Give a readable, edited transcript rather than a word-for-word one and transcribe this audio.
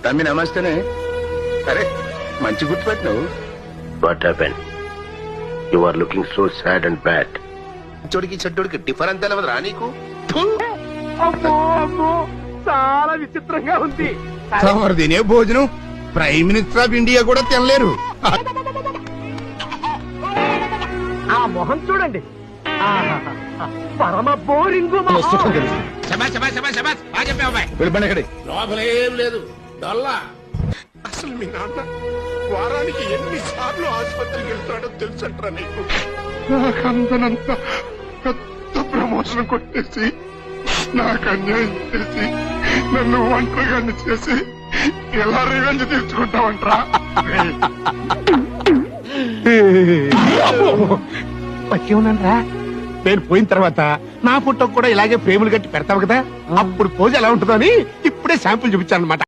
తమ్మి నమస్తేనే. సరే మంచి గుర్తుపెట్టినావు. What happen? You are looking so sad and bad. చోడికి చెడ్డోడికి డిఫరెన్స్ తెలవదురా నీకు? అమ్మో అమ్మో చాలా విచిత్రంగా ఉంది. తమరు తినే భోజనం ప్రైమ్ మినిస్టర్ ఆఫ్ ఇండియా కూడా తినలేరు. ఆ మొహం చూడండి, పరమ బోరింగు మొహం. లోపలేం లేదు డొల్లా. అసలు మీ నాన్న వారానికి ఎన్నిసార్లు ఆసుపత్రికి వెళ్తాడో తెలుసట్రా నీకు? నాకందనంత పెద్ద ప్రమోషన్ కొట్టేసి నాకు అన్యాయం చేసి నన్ను ఒంటరిగాన్ని చేసి ఎలా రివెంజ్ తీర్చుకుంటావంటరా? వచ్చి ఉన్నానరా. నేను పోయిన తర్వాత నా ఫోటో కూడా ఇలాగే ఫ్రేములు కట్టి పెడతావు కదా, అప్పుడు పోజ్ ఎలా ఉంటుందో అని ఇప్పుడే శాంపుల్ చూపించాను అనమాట.